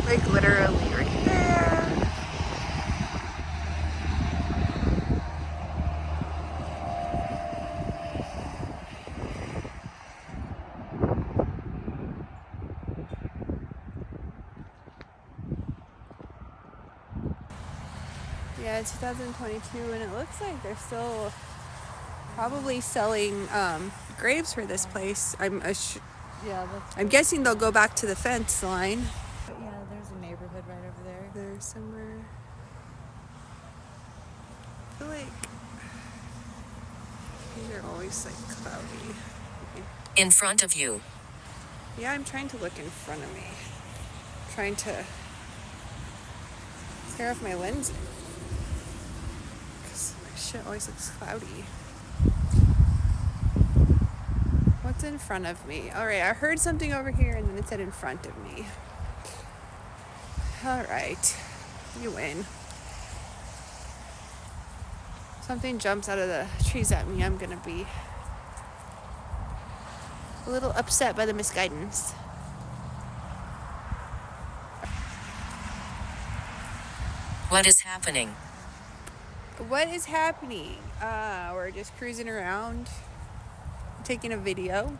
Like literally right there. Yeah, 2022, and it looks like they're still probably selling graves for this place. I'm guessing they'll go back to the fence line. But yeah, there's a neighborhood right over there. There's somewhere. I feel like these are always like cloudy. In front of you. Yeah, I'm trying to look in front of me. Trying to tear off my lens. Because my shit always looks cloudy. What's in front of me? Alright, I heard something over here and then it said in front of me. Alright. You win. Something jumps out of the trees at me, I'm gonna be a little upset by the misguidance. What is happening? What is happening? We're just cruising around, taking a video.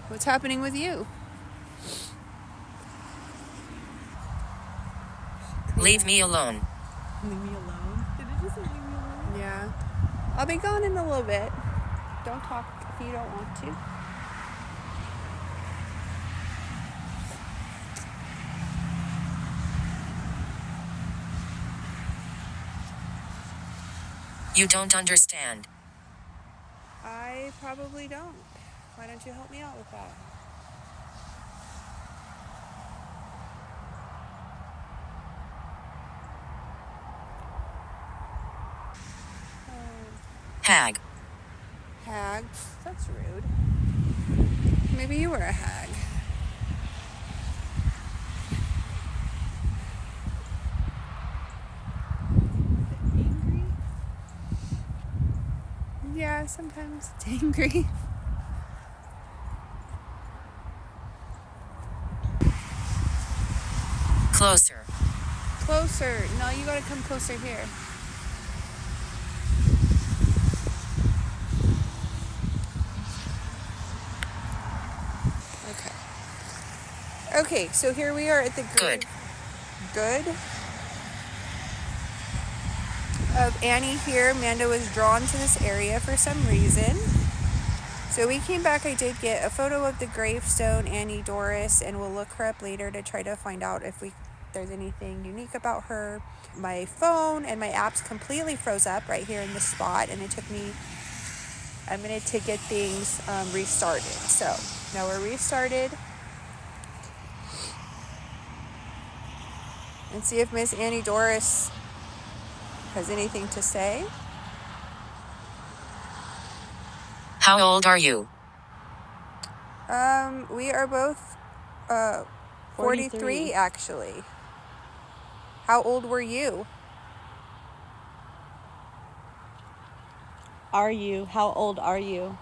What's happening with you? Leave me alone. Leave me alone? Did it just say leave me alone? Yeah. I'll be gone in a little bit. Don't talk if you don't want to. You don't understand. I probably don't. Why don't you help me out with that? Hag. Hag? That's rude. Maybe you were a hag. Angry? Yeah, sometimes it's angry. Closer. Closer. No, you gotta come closer here. Okay, so here we are at the grave. Good. Of Annie here. Amanda was drawn to this area for some reason. So we came back. I did get a photo of the gravestone, Annie Doris, and we'll look her up later to try to find out if there's anything unique about her. My phone and my apps completely froze up right here in this spot, and it took me a minute to get things restarted. So now we're restarted. And see if Miss Annie Doris has anything to say. How old are you? We are both 43 actually. How old were you? Are you? How old are you?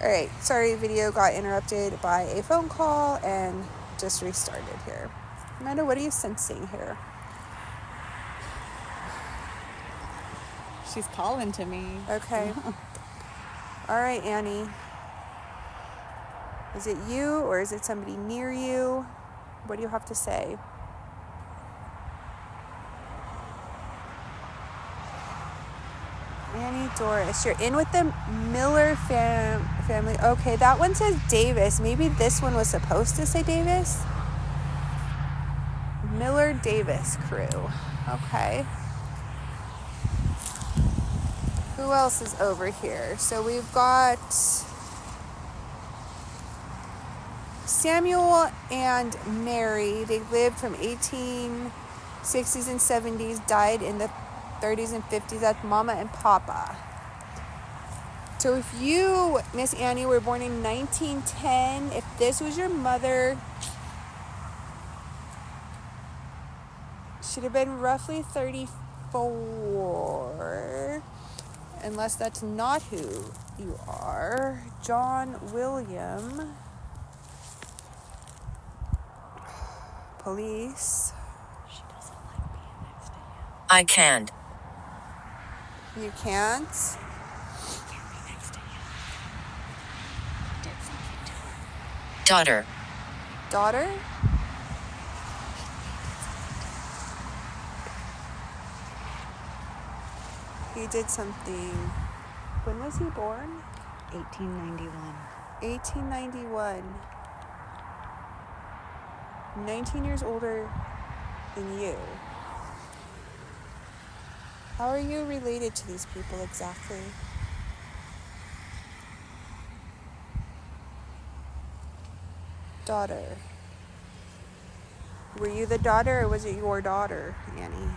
Alright, sorry, video got interrupted by a phone call and just restarted here. Amanda, what are you sensing here? She's calling to me. Okay. Alright, Annie. Is it you or is it somebody near you? What do you have to say? Annie Doris. You're in with the Miller family. Okay, that one says Davis. Maybe this one was supposed to say Davis. Miller Davis crew. Okay. Who else is over here? So we've got Samuel and Mary. They lived from 1860s and 70s, died in the 30s and 50s. That's Mama and Papa. So if you, Miss Annie, were born in 1910, if this was your mother, she'd have been roughly 34. unless that's not who you are. John William. Police. She doesn't like being next to him. I can't. You can't? She can't be next to him. Did something to her. Daughter. Daughter? He did something. When was he born? 1891. 1891. 19 years older than you. How are you related to these people exactly? Daughter. Were you the daughter or was it your daughter, Annie?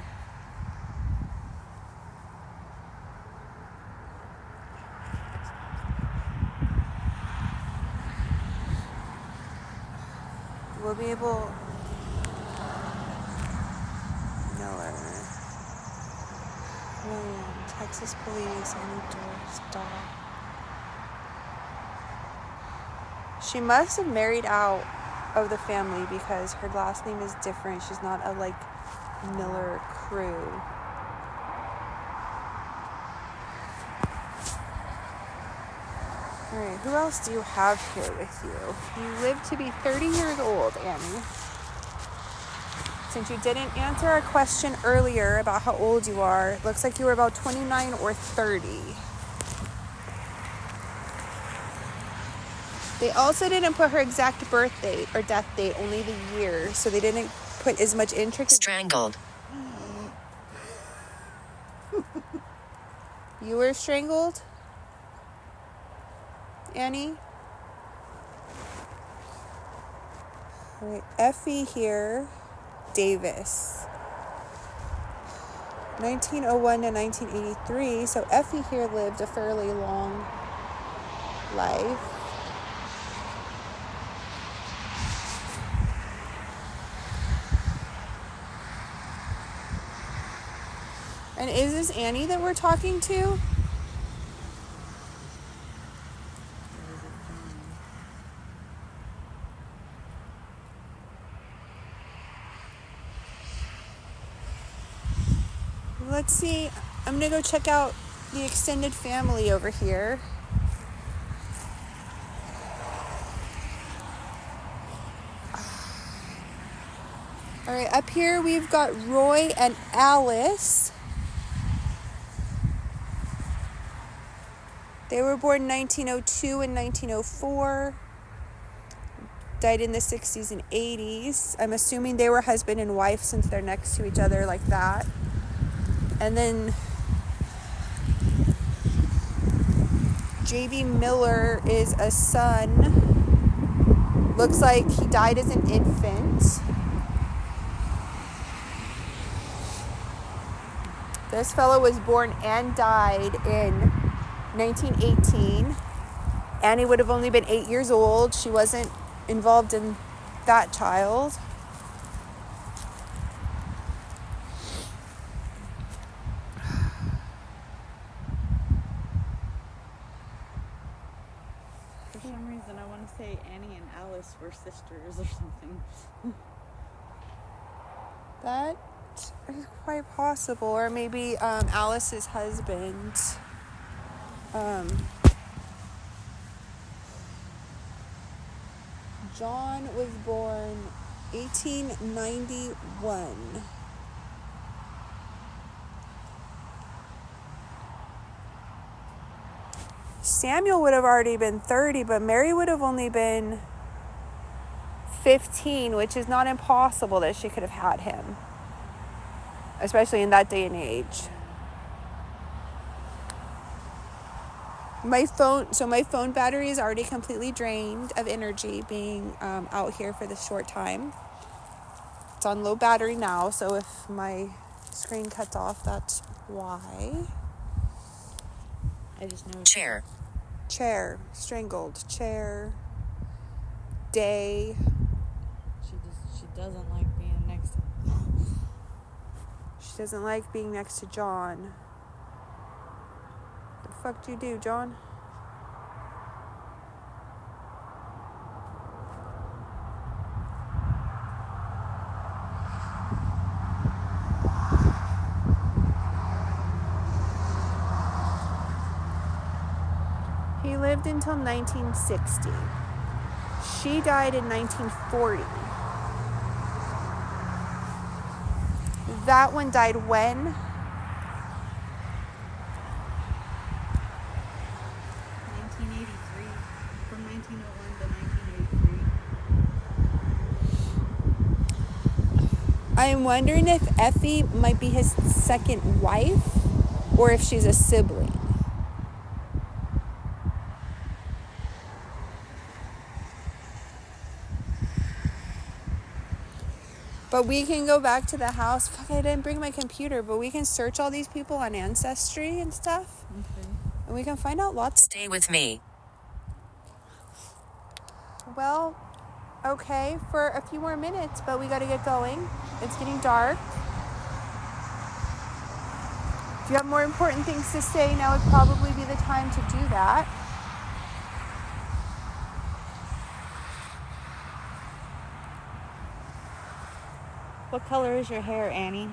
We'll be able... Miller. William. Texas Police. Annie Doris. Dog. She must have married out of the family because her last name is different. She's not a, like, Miller crew. Alright, who else do you have here with you? You live to be 30 years old, Annie. Since you didn't answer our question earlier about how old you are, it looks like you were about 29 or 30. They also didn't put her exact birth date or death date, only the year, so they didn't put as much intricate... Strangled. You were strangled? Annie? Alright, Effie here. Davis. 1901 to 1983, so Effie here lived a fairly long life. And is this Annie that we're talking to? Let's see. I'm going to go check out the extended family over here. All right, up here we've got Roy and Alice. They were born in 1902 and 1904. Died in the 60s and 80s. I'm assuming they were husband and wife since they're next to each other like that. And then J.B. Miller is a son. Looks like he died as an infant. This fellow was born and died in 1918. Annie would have only been 8 years old. She wasn't involved in that child. For some reason, I want to say Annie and Alice were sisters or something. That is quite possible. Or maybe Alice's husband. John was born 1891. Samuel would have already been 30, but Mary would have only been 15, which is not impossible that she could have had him, especially in that day and age. My phone battery is already completely drained of energy being out here for this short time. It's on low battery now, so if my screen cuts off, that's why. I just know. Chair. Chair. Strangled. Chair. Day. She doesn't like being next to She doesn't like being next to John. The fuck did you do, John? He lived until 1960. She died in 1940. That one died when? 1983. From 1901 to 1983. I'm wondering if Effie might be his second wife or if she's a sibling. But we can go back to the house. Fuck, I didn't bring my computer, but we can search all these people on Ancestry and stuff. Okay. And we can find out lots. Stay with me. Well, okay, for a few more minutes, but we gotta get going. It's getting dark. If you have more important things to say, now would probably be the time to do that. What color is your hair, Annie?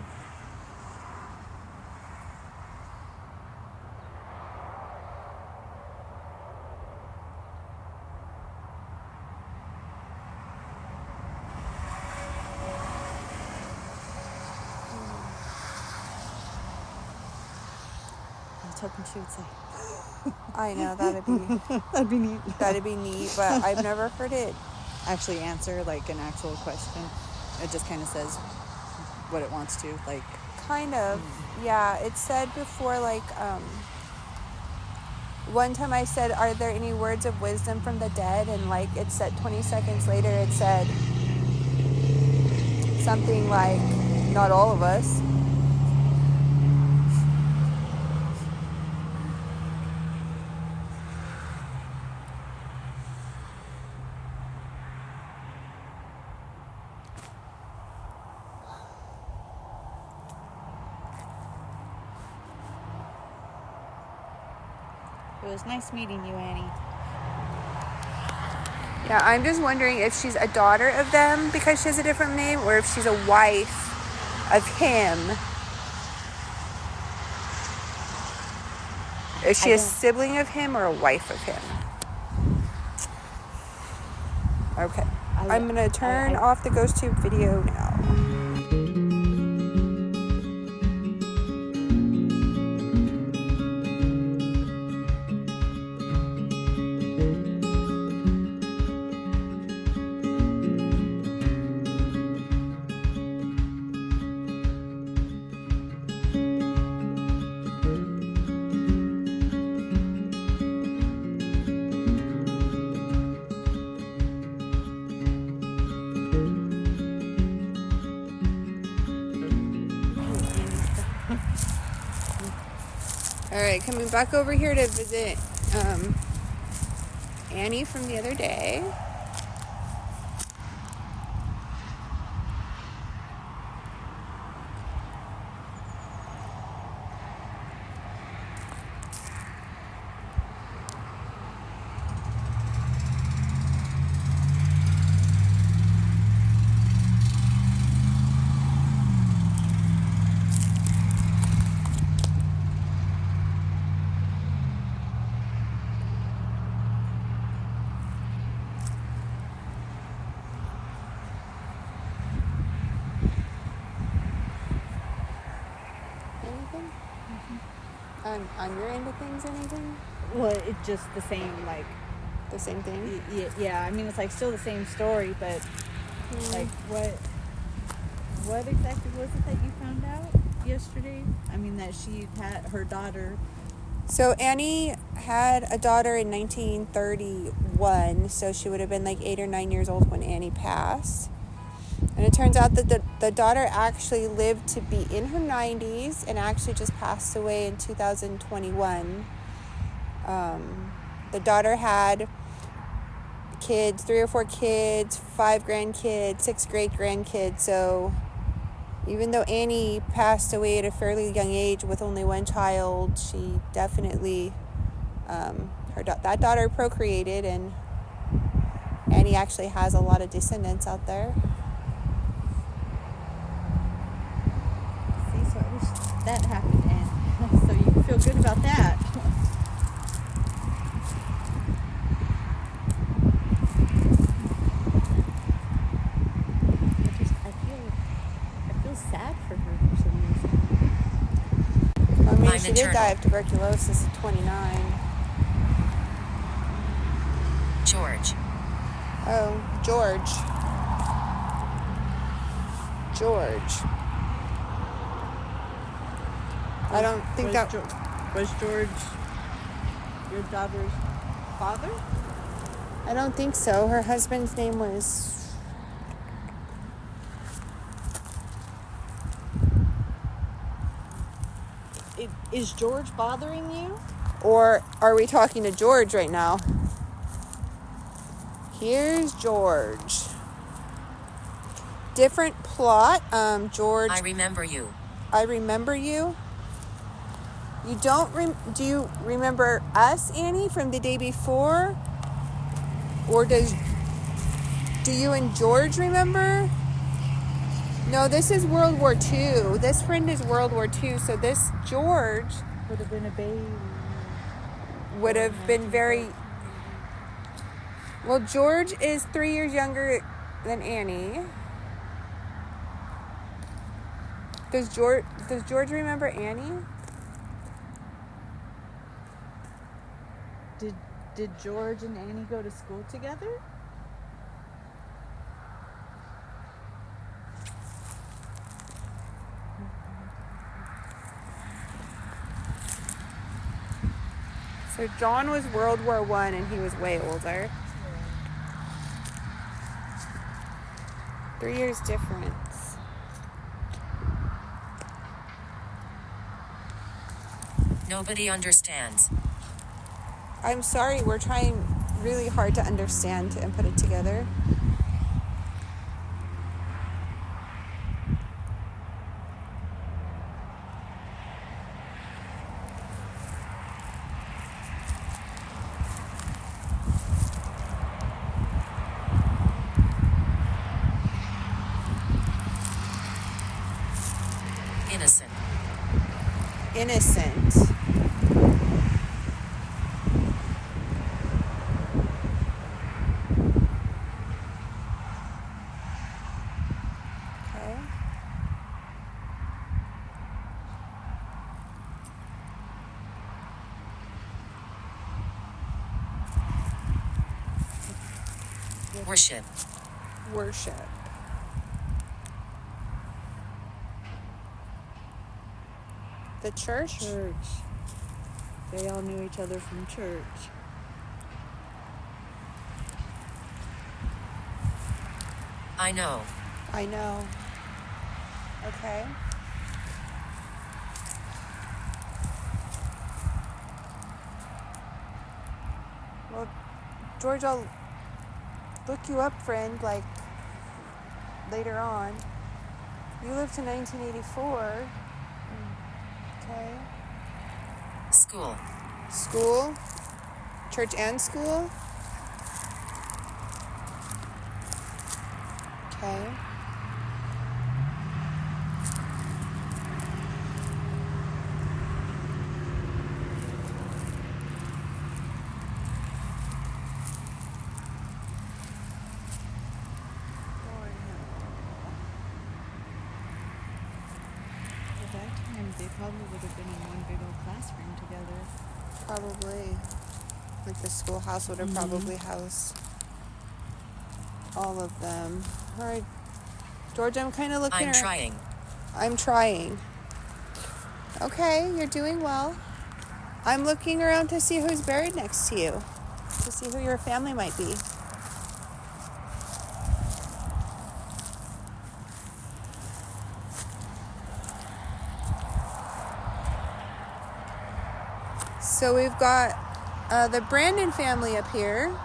I was hoping she would say. I know, that'd be That'd be neat. that'd be neat, but I've never heard it. Actually answer like an actual question. It just kind of says what it wants to, like. Kind of, yeah. It said before, like, one time I said, are there any words of wisdom from the dead? And, like, it said 20 seconds later, it said something like, not all of us. It was nice meeting you, Annie. Yeah, I'm just wondering if she's a daughter of them because she has a different name, or if she's a wife of him. Is she a sibling of him or a wife of him? Okay. I'm going to turn off the GhostTube video now. Alright, coming back over here to visit Annie from the other day. Anything? On your end of things, anything? Well, it's just the same, like. The same thing? Yeah, I mean, it's like still the same story, but like what exactly was it that you found out yesterday? I mean, that she had her daughter. So Annie had a daughter in 1931, so she would have been like 8 or 9 years old when Annie passed. And it turns out that the daughter actually lived to be in her 90s and actually just passed away in 2021. The daughter had kids, 3 or 4 kids, 5 grandkids, 6 great-grandkids. So even though Annie passed away at a fairly young age with only one child, she definitely That daughter procreated, and Annie actually has a lot of descendants out there. See, so I wish that happened, and so you can feel good about that. I feel sad for her for some reason. I mean, I'm she did die of tuberculosis at 29. George. Oh, George. I don't think was George your daughter's father? I don't think so. Her husband's name was... Is George bothering you? Or are we talking to George right now? Here's George. Different plot. George... I remember you. I remember you. You don't... do you remember us, Annie, from the day before? Or do you and George remember? No, this is World War II. This friend is World War II. So this George Would have been a baby. would have been very... Well, George is 3 years younger than Annie. Does George remember Annie? Did George and Annie go to school together? So John was World War I and he was way older. 3 years difference. Nobody understands. I'm sorry, we're trying really hard to understand and put it together. Innocent. Okay. Worship. The church? They all knew each other from church. I know. Okay. Well, George, I'll look you up, friend, like, later on. You lived to 1984. Okay. School? Church and school? Okay. At that time, they probably would have been in one big old classroom together. Probably. Like the schoolhouse would have probably housed all of them. All right. George, I'm kind of looking... I'm trying. Okay, you're doing well. I'm looking around to see who's buried next to you. To see who your family might be. So we've got the Brandon family up here.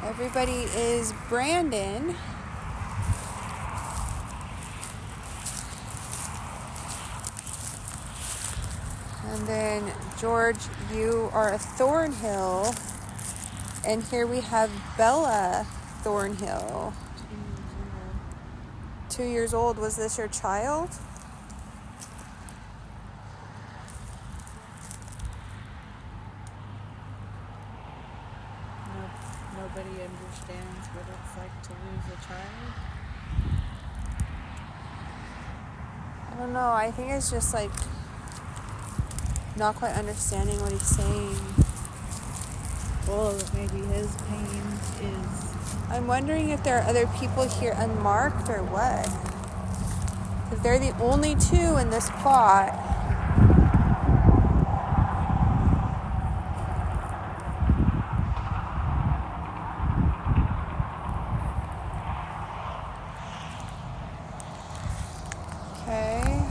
Everybody is Brandon. And then, George, you are a Thornhill. And here we have Bella Thornhill. 2 years old. Was this your child? Nobody understands what it's like to lose a child. I don't know. I think it's just like not quite understanding what he's saying. Well, maybe his pain is... I'm wondering if there are other people here unmarked or what. Because they're the only two in this plot. Okay.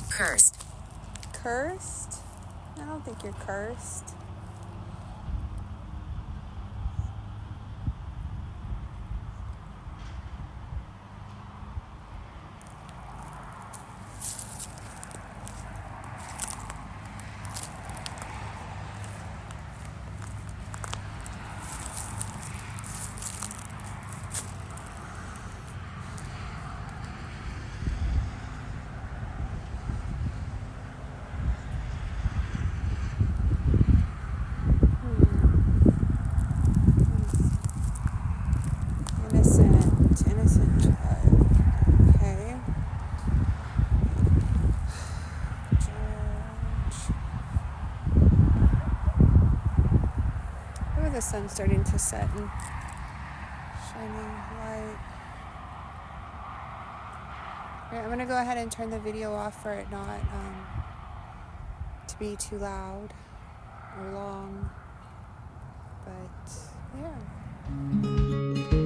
Cursed. Cursed? I don't think you're cursed. Innocent child. Okay. George. Oh, the sun's starting to set and shining light. Alright, I'm gonna go ahead and turn the video off for it not to be too loud or long. But yeah.